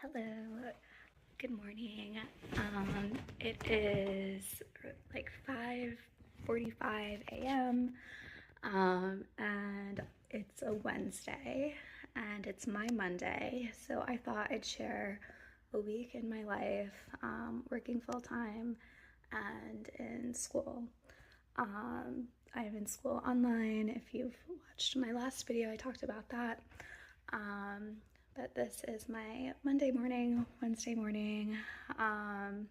Hello, good morning. It is like 5:45 a.m. And it's a Wednesday and it's my Monday, so I thought I'd share a week in my life, working full time and in school. I am in school online. If you've watched my last video, I talked about that. But this is my Monday morning, Wednesday morning, and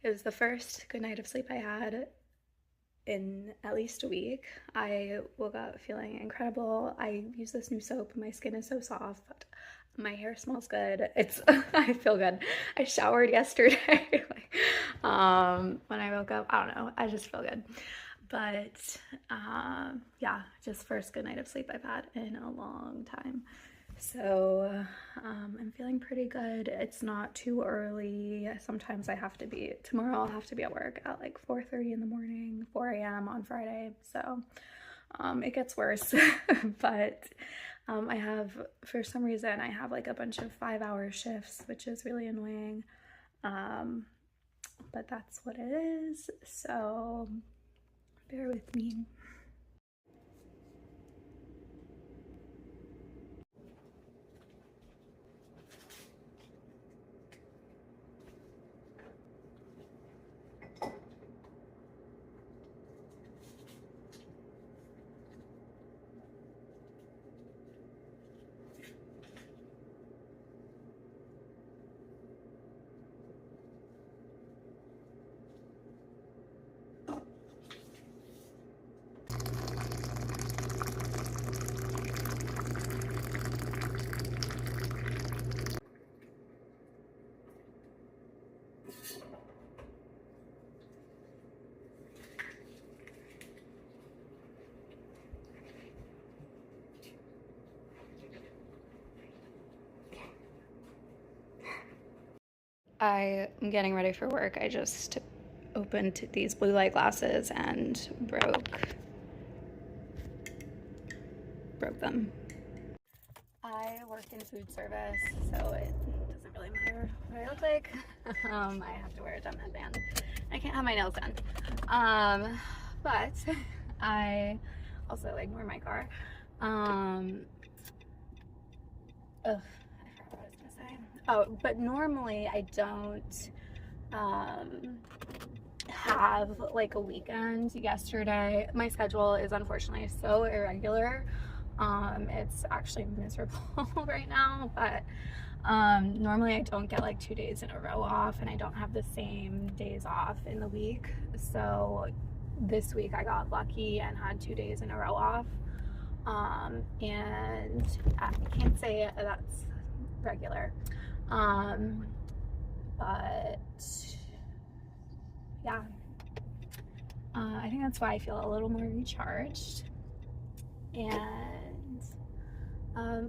it was the first good night of sleep I had in at least a week. I woke up feeling incredible. I use this new soap. My skin is so soft. My hair smells good. I feel good. I showered yesterday. When I woke up, I don't know. I just feel good. But yeah, just first good night of sleep I've had in a long time. So I'm feeling pretty good. It's not too early. Sometimes tomorrow I'll have to be at work at like 4:30 in the morning, 4 a.m. on Friday. So it gets worse. But for some reason, I have like a bunch of 5-hour shifts, which is really annoying. But that's what it is. So bear with me. I am getting ready for work. I just opened these blue light glasses and broke them. I work in food service, so it doesn't really matter what I look like. I have to wear a dumb headband. I can't have my nails done. But I also ignore my car. Ugh, I forgot what I was gonna say. Oh, but normally I don't have like a weekend. Yesterday, my schedule is unfortunately so irregular. It's actually miserable right now, but normally I don't get like 2 days in a row off, and I don't have the same days off in the week. So this week I got lucky and had 2 days in a row off. And I can't say that's regular. But yeah, I think that's why I feel a little more recharged. And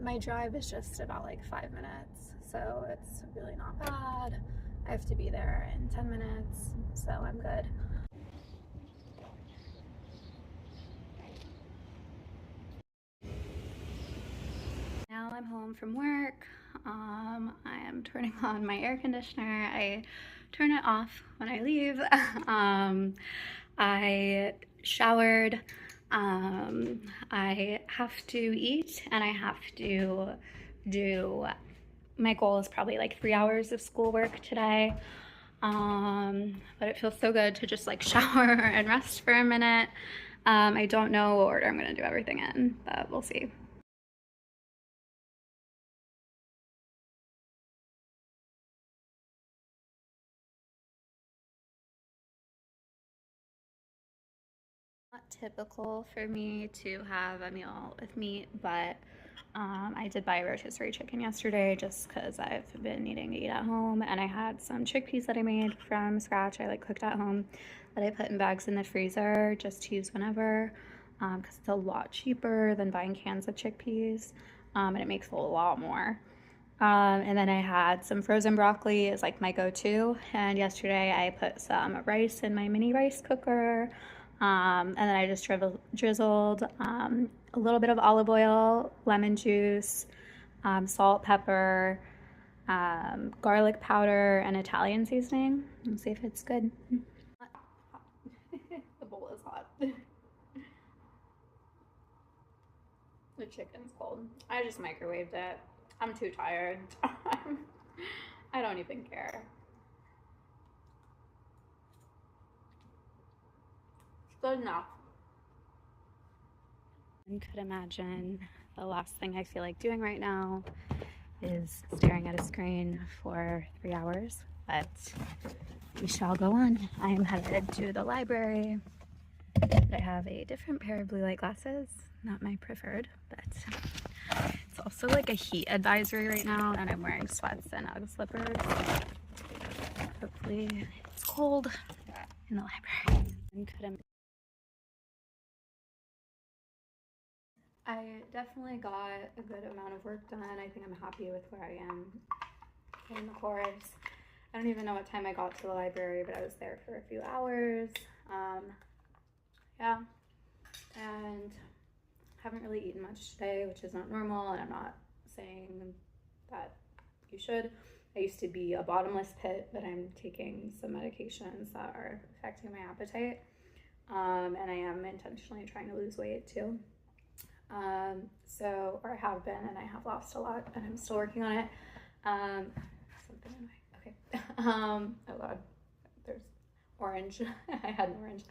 my drive is just about like 5 minutes, so it's really not bad. I have to be there in 10 minutes, so I'm good. Now I'm home from work. I am turning on my air conditioner. I turn it off when I leave. I showered. I have to eat, and I have to do, my goal is probably like 3 hours of schoolwork today. But it feels so good to just like shower and rest for a minute. I don't know what order I'm gonna do everything in, but we'll see. Not typical for me to have a meal with meat, but I did buy a rotisserie chicken yesterday just because I've been needing to eat at home, and I had some chickpeas that I made from scratch. I like cooked at home that I put in bags in the freezer just to use whenever, because it's a lot cheaper than buying cans of chickpeas, and it makes a lot more. And then I had some frozen broccoli is like my go-to. And yesterday I put some rice in my mini rice cooker. And then I just drizzled a little bit of olive oil, lemon juice, salt, pepper, garlic powder, and Italian seasoning. Let's see if it's good. The bowl is hot. The chicken's cold. I just microwaved it. I'm too tired. I don't even care. It's good enough. You could imagine the last thing I feel like doing right now is staring at a screen for 3 hours, but we shall go on. I am headed to the library. I have a different pair of blue light glasses, not my preferred, but it's also like a heat advisory right now, and I'm wearing sweats and Ugg slippers. Hopefully it's cold in the library. I definitely got a good amount of work done. I think I'm happy with where I am in the course. I don't even know what time I got to the library, but I was there for a few hours. Yeah, and haven't really eaten much today, which is not normal, and I'm not saying that you should. I used to be a bottomless pit, but I'm taking some medications that are affecting my appetite, and I am intentionally trying to lose weight too. Or I have been, and I have lost a lot, and I'm still working on it. Something in my, okay. Oh God, there's orange. I had an orange.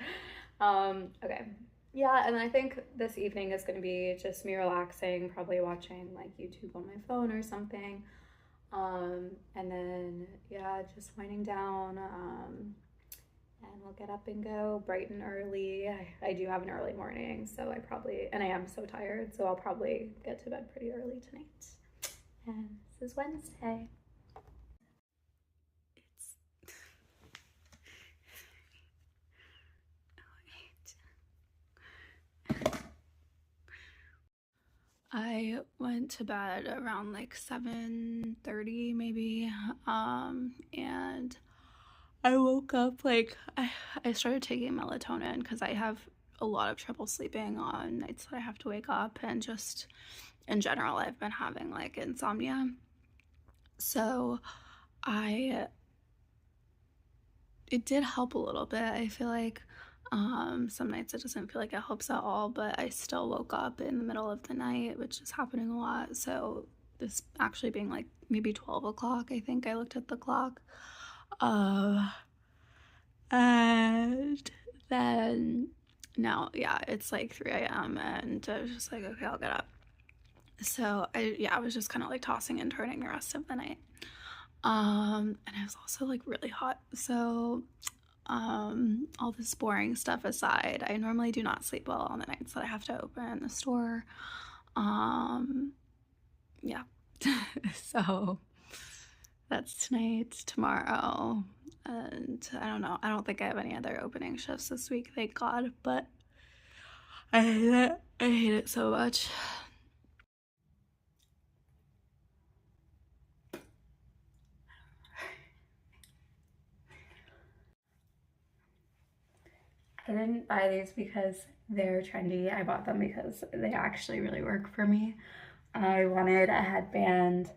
Okay. Yeah, and I think this evening is going to be just me relaxing, probably watching like YouTube on my phone or something. And then, yeah, just winding down, and we'll get up and go bright and early. I do have an early morning, so and I am so tired, so I'll probably get to bed pretty early tonight. And this is Wednesday. I went to bed around like 7:30 maybe, and I woke up like I started taking melatonin because I have a lot of trouble sleeping on nights that I have to wake up, and just in general I've been having like insomnia. So it did help a little bit. I feel like some nights it doesn't feel like it helps at all, but I still woke up in the middle of the night, which is happening a lot. So this actually being like maybe 12 o'clock, I think I looked at the clock. And then now, yeah, it's like 3 a.m. and I was just like, okay, I'll get up. So I was just kind of like tossing and turning the rest of the night. And it was also like really hot. So all this boring stuff aside, I normally do not sleep well on the nights that I have to open the store. Yeah. So that's tonight, tomorrow, and I don't know. I don't think I have any other opening shifts this week, thank God, but I hate it. I hate it so much. I didn't buy these because they're trendy. I bought them because they actually really work for me. I wanted a headband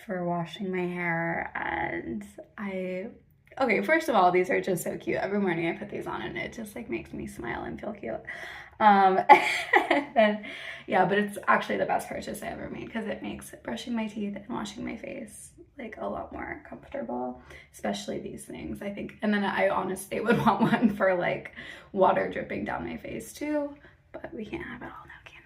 for washing my hair, and okay, first of all, these are just so cute. Every morning I put these on and it just like makes me smile and feel cute. Then, yeah, but it's actually the best purchase I ever made because it makes brushing my teeth and washing my face like a lot more comfortable, especially these things, I think. And then I honestly would want one for like water dripping down my face too, but we can't have it all now, can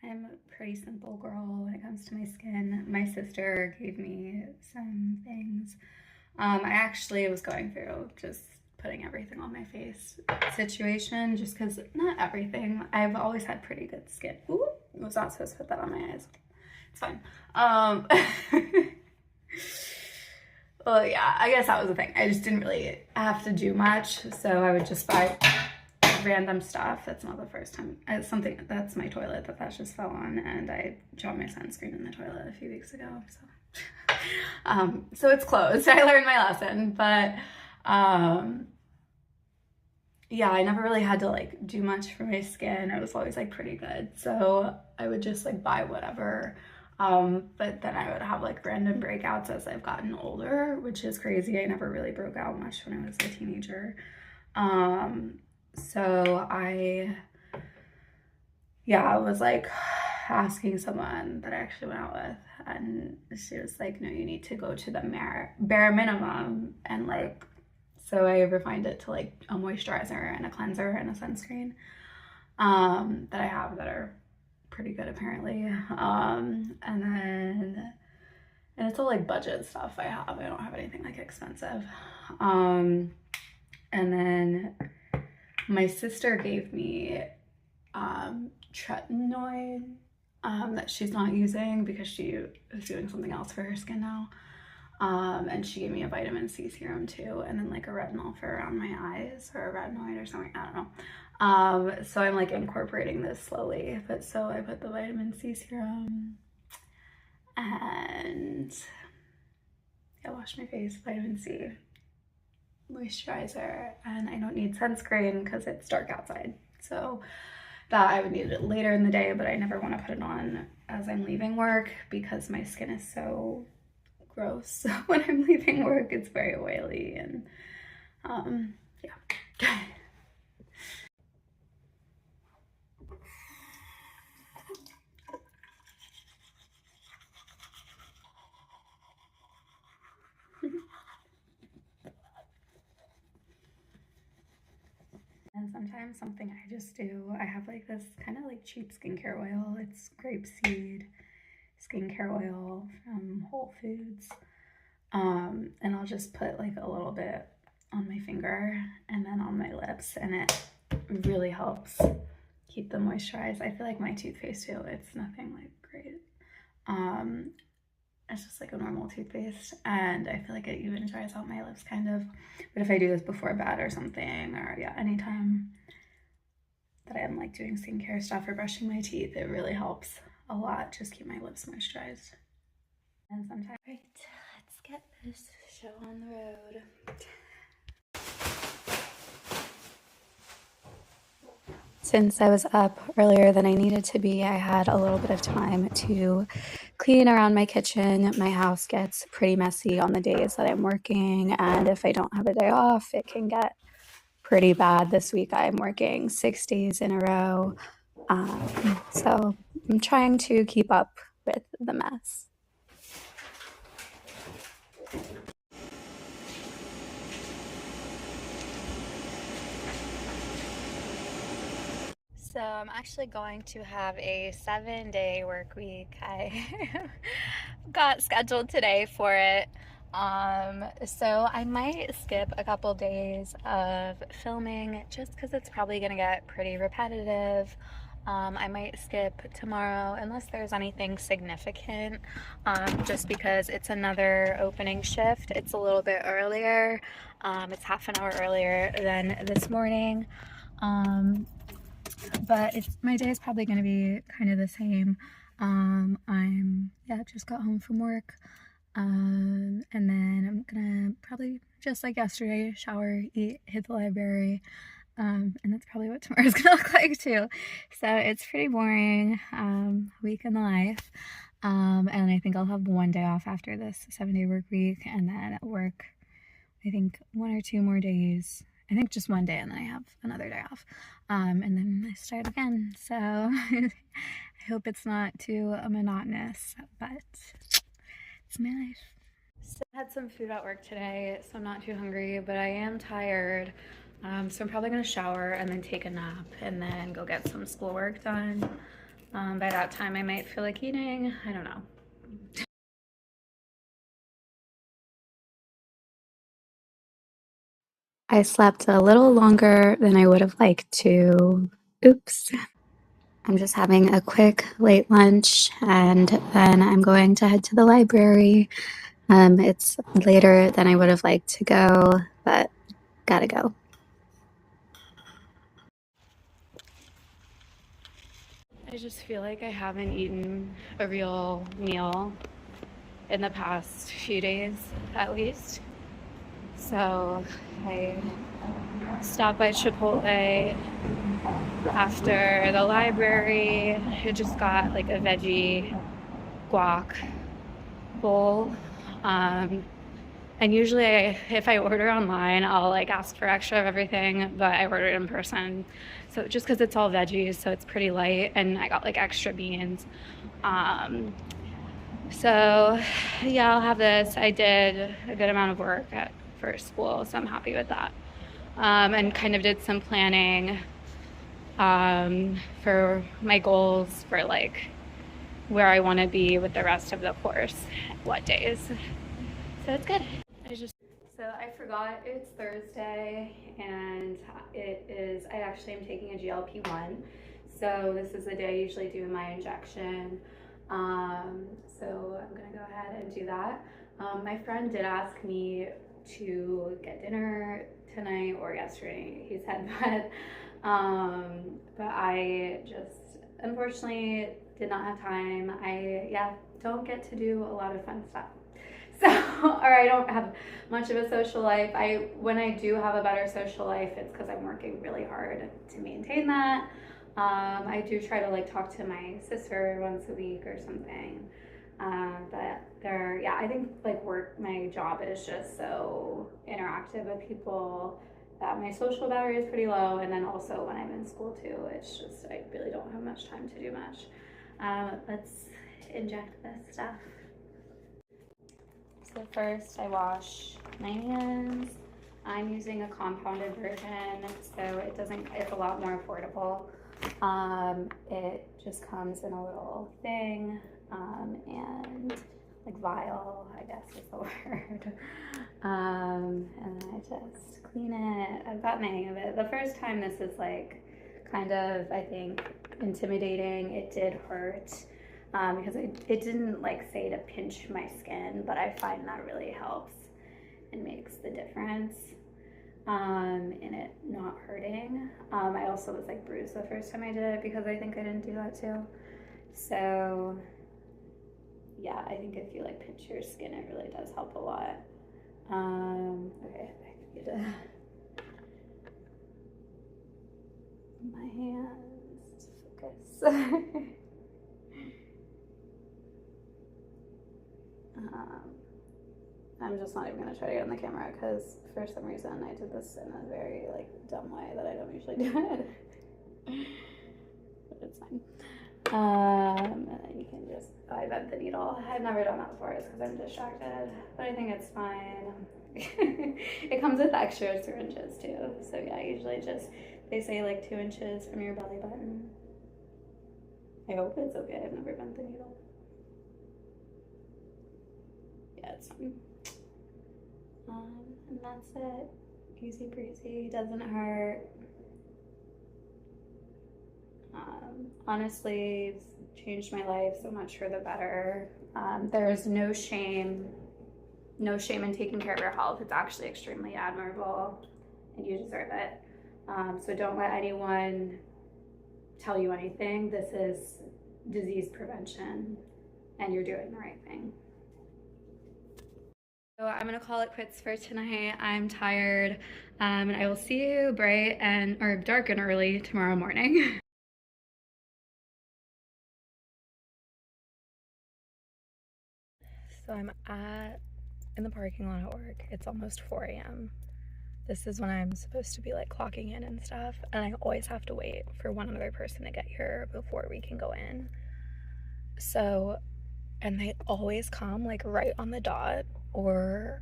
we? I'm a pretty simple girl when it comes to my skin. My sister gave me some things. I actually was going through just putting everything on my face situation, just because not everything. I've always had pretty good skin. Ooh, I was not supposed to put that on my eyes. It's fine. Well, yeah, I guess that was the thing. I just didn't really have to do much, so I would just buy random stuff. That's not the first time. That's my toilet that just fell on, and I dropped my sunscreen in the toilet a few weeks ago, so. So it's closed. I learned my lesson, but yeah, I never really had to like do much for my skin. It was always like pretty good. So I would just like buy whatever. But then I would have like random breakouts as I've gotten older, which is crazy. I never really broke out much when I was a teenager. So yeah, I was like asking someone that I actually went out with, and she was like, no, you need to go to the bare minimum. And like, so I refined it to like a moisturizer and a cleanser and a sunscreen that I have that are pretty good apparently. And it's all like budget stuff I have. I don't have anything like expensive. And then my sister gave me tretinoid that she's not using because she is doing something else for her skin now. And she gave me a vitamin C serum too, and then like a retinol for around my eyes, or a retinoid or something, I don't know. So I'm like incorporating this slowly, but so I put the vitamin C serum and I wash my face, vitamin C, moisturizer, and I don't need sunscreen because it's dark outside. So that I would need it later in the day, but I never want to put it on as I'm leaving work because my skin is so gross. When I'm leaving work, it's very oily and yeah. And sometimes something I just do, I have like this kind of like cheap skincare oil. It's grapeseed skincare oil from Whole Foods. And I'll just put like a little bit on my finger and then on my lips, and it really helps keep them moisturized. I feel like my toothpaste too, it's nothing like great. It's just like a normal toothpaste, and I feel like it even dries out my lips kind of. But if I do this before bed or something, or yeah, anytime that I'm like doing skincare stuff or brushing my teeth, it really helps a lot. Just keep my lips moisturized. And sometimes, right, let's get this show on the road. Since I was up earlier than I needed to be, I had a little bit of time to clean around my kitchen. My house gets pretty messy on the days that I'm working, and if I don't have a day off, it can get pretty bad. This week I'm working 6 days in a row, so I'm trying to keep up with the mess. So I'm actually going to have a 7-day work week. I got scheduled today for it. So I might skip a couple days of filming just because it's probably going to get pretty repetitive. I might skip tomorrow unless there's anything significant, just because it's another opening shift. It's a little bit earlier. It's half an hour earlier than this morning. But my day is probably going to be kind of the same. Just got home from work, and then I'm gonna probably, just like yesterday, shower, eat, hit the library, and that's probably what tomorrow's gonna look like too. So it's pretty boring week in the life, and I think I'll have one day off after this 7-day work week, and then at work I think 1 or 2 more days. I think just one day, and then I have another day off, and then I start again. So I hope it's not too monotonous, but it's my life. So I had some food at work today, so I'm not too hungry, but I am tired. So I'm probably gonna shower and then take a nap and then go get some schoolwork done. By that time I might feel like eating, I don't know. I slept a little longer than I would have liked to. Oops. I'm just having a quick late lunch, and then I'm going to head to the library. It's later than I would have liked to go, but gotta go. I just feel like I haven't eaten a real meal in the past few days, at least. So I Stop by Chipotle after the library. I just got like a veggie guac bowl. And usually if I order online, I'll like ask for extra of everything, but I ordered in person. So just because it's all veggies, so it's pretty light, and I got like extra beans. So yeah, I'll have this. I did a good amount of work for school, so I'm happy with that. And kind of did some planning for my goals for like where I want to be with the rest of the course, what days. So it's good. So I forgot it's Thursday, and I actually am taking a GLP-1. So this is the day I usually do my injection. So I'm gonna go ahead and do that. My friend did ask me to get dinner tonight or yesterday, he said, but I just unfortunately did not have time. I don't get to do a lot of fun stuff. So, or I don't have much of a social life. When I do have a better social life, it's because I'm working really hard to maintain that. I do try to like talk to my sister once a week or something. But I think like my job is just so interactive with people that my social battery is pretty low. And then also when I'm in school too, it's just, I really don't have much time to do much. Let's inject this stuff. So first I wash my hands. I'm using a compounded version, so it's a lot more affordable. It just comes in a little thing, and like vial, I guess is the word. And then I just clean it. I've gotten the hang of it. The first time this is like kind of, I think, intimidating. It did hurt. Because it didn't like say to pinch my skin, but I find that really helps and makes the difference in it not hurting. I also was like bruised the first time I did it because I think I didn't do that too. So yeah, I think if you like pinch your skin, it really does help a lot. Okay, I need to my hands focus. I'm just not even gonna try to get on the camera because for some reason I did this in a very like dumb way that I don't usually do it. But it's fine. And then you can just, I bent the needle. I've never done that before, it's because I'm distracted, but I think it's fine. It comes with extra syringes too. So yeah, usually just, they say like 2 inches from your belly button. I hope it's okay. I've never bent the needle. Yeah, it's fine. And that's it. Easy breezy, doesn't hurt. Honestly, it's changed my life so much for the better. There's no shame in taking care of your health. It's actually extremely admirable and you deserve it. So don't let anyone tell you anything. This is disease prevention and you're doing the right thing. So I'm gonna call it quits for tonight. I'm tired, and I will see you dark and early tomorrow morning. So I'm in the parking lot at work. It's almost 4 a.m. This is when I'm supposed to be like clocking in and stuff, and I always have to wait for one other person to get here before we can go in. So, and they always come like right on the dot, or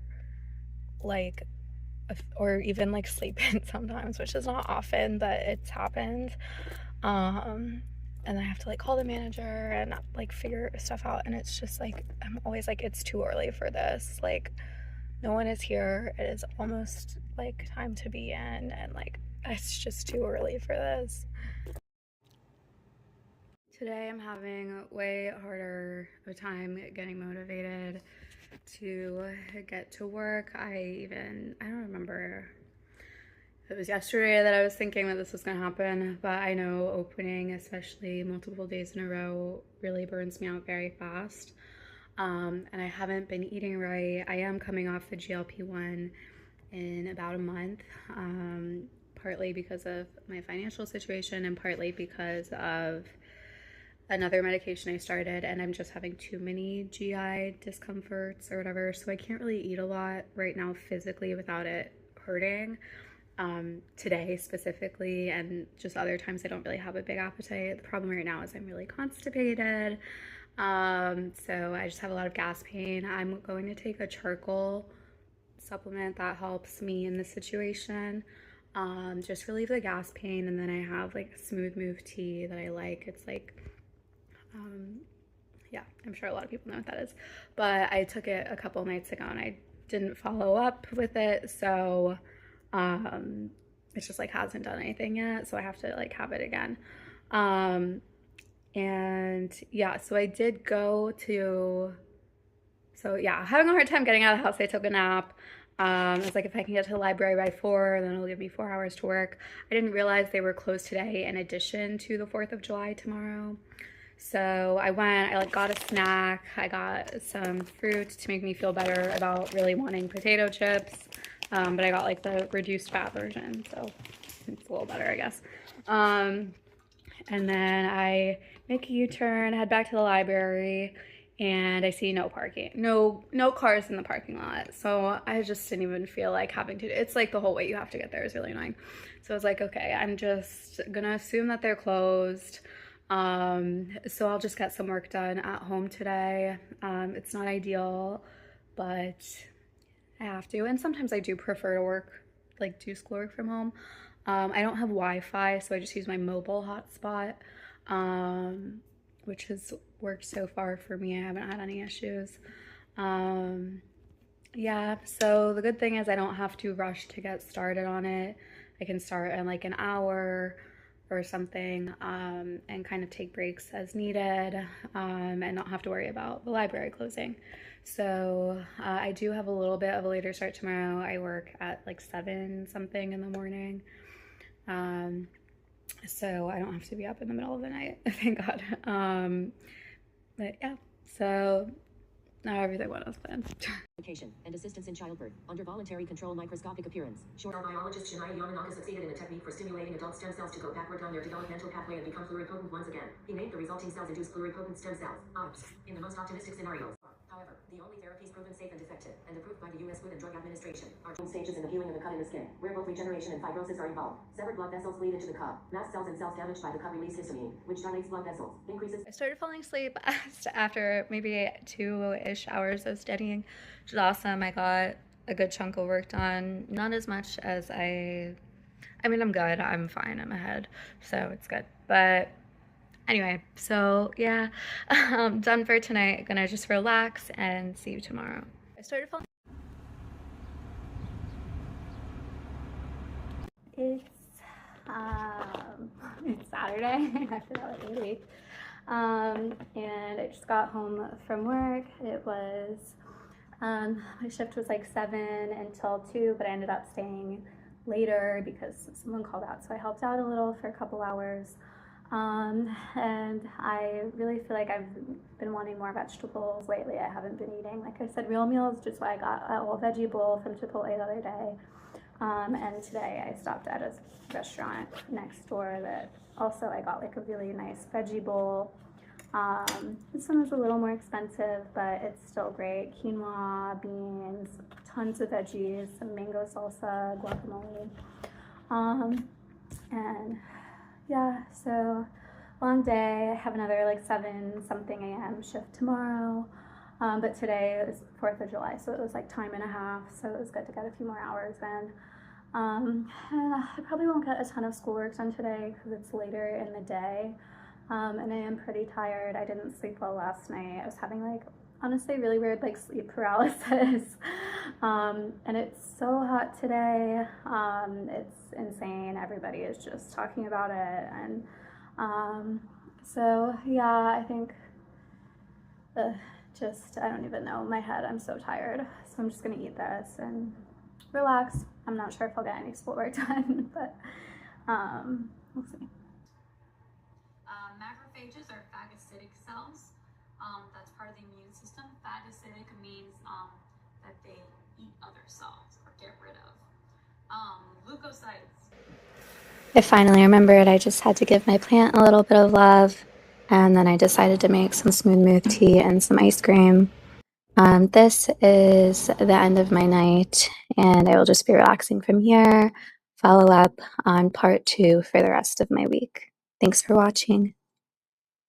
even like sleep in sometimes, which is not often, but it's happened. And I have to like call the manager and like figure stuff out, and it's just like I'm always like, it's too early for this, like no one is here, it is almost like time to be in, and like it's just too early for this. Today I'm having way harder of a time getting motivated to get to work. I don't remember if it was yesterday that I was thinking that this was gonna happen, but I know opening, especially multiple days in a row, really burns me out very fast. And I haven't been eating right. I am coming off the GLP-1, in about a month, partly because of my financial situation and partly because of another medication I started, and I'm just having too many GI discomforts or whatever, so I can't really eat a lot right now physically without it hurting. Today specifically, and just other times I don't really have a big appetite. The problem right now is I'm really constipated, so I just have a lot of gas pain. I'm going to take a charcoal supplement that helps me in this situation, just relieve the gas pain. And then I have like a smooth move tea that I like. It's like yeah, I'm sure a lot of people know what that is, but I took it a couple nights ago and I didn't follow up with it, so it's just like hasn't done anything yet, so I have to like have it again. And yeah, so I did go to, so yeah, having a hard time getting out of the house. I took a nap. I was like, if I can get to the library by 4, then it'll give me 4 hours to work. I didn't realize they were closed today in addition to the 4th of July tomorrow. So I went, I like got a snack, I got some fruit to make me feel better about really wanting potato chips, but I got like the reduced fat version, so it's a little better, I guess. And then I make a U-turn, head back to the library, and I see no parking, no cars in the parking lot. So I just didn't even feel like having to, it's like the whole way you have to get there is really annoying. So I was like, okay, I'm just gonna assume that they're closed. So I'll just get some work done at home today. It's not ideal, but I have to. And sometimes I do prefer to work, like do schoolwork from home. I don't have Wi-Fi, so I just use my mobile hotspot, which has worked so far for me. I haven't had any issues. Yeah, so the good thing is I don't have to rush to get started on it. I can start in like an hour or something, and kind of take breaks as needed, and not have to worry about the library closing. So I do have a little bit of a later start tomorrow. I work at like 7 something in the morning, so I don't have to be up in the middle of the night, thank God. But yeah, so now everything went as planned. Education and assistance in childbirth under voluntary control microscopic appearance. Our biologist Shania Yamanaka succeeded in a technique for stimulating adult stem cells to go backward down their developmental pathway and become pluripotent once again. He named the resulting cells induced pluripotent stem cells, OPS, in the most optimistic scenarios. However, the only therapies proven safe and effective and approved by the U.S. Food and Drug Administration are stages in the healing of the cut in the skin, where both regeneration and fibrosis are involved. Severed blood vessels bleed into the cut. Mast cells and cells damaged by the cut release histamine, which dilates blood vessels, increases. I started falling asleep after maybe 2-ish hours of studying, which is awesome. I got a good chunk of work done. Not as much as I mean, I'm good. I'm fine. I'm ahead. So it's good. But anyway, so yeah, done for tonight. Gonna just relax and see you tomorrow. I started falling. It's Saturday. I forgot what day. And I just got home from work. It was, my shift was like 7 until 2, but I ended up staying later because someone called out, so I helped out a little for a couple hours. And I really feel like I've been wanting more vegetables lately. I haven't been eating, like I said, real meals, just why I got a whole veggie bowl from Chipotle the other day. And today I stopped at a restaurant next door that also I got like a really nice veggie bowl. This one was a little more expensive, but it's still great. Quinoa, beans, tons of veggies, some mango salsa, guacamole. And yeah, so long day. I have another like 7 something a.m. shift tomorrow. But today it was 4th of July, so it was like time and a half, so it was good to get a few more hours in. And I probably won't get a ton of schoolwork done today because it's later in the day, and I am pretty tired. I didn't sleep well last night. I was having like, honestly, really weird like sleep paralysis. And it's so hot today. It's insane. Everybody is just talking about it. And so yeah, I think I don't even know, my head, I'm so tired. So I'm just gonna eat this and relax. I'm not sure if I'll get any schoolwork done, but we'll see. Macrophages are phagocytic cells. That's part of the immune system. Phagocytic means that they eat other cells or get rid of Leukocytes. I finally remembered I just had to give my plant a little bit of love, and then I decided to make some smooth move tea and some ice cream. This is the end of my night, and I will just be relaxing from here. Follow up on part 2 for the rest of my week. Thanks for watching.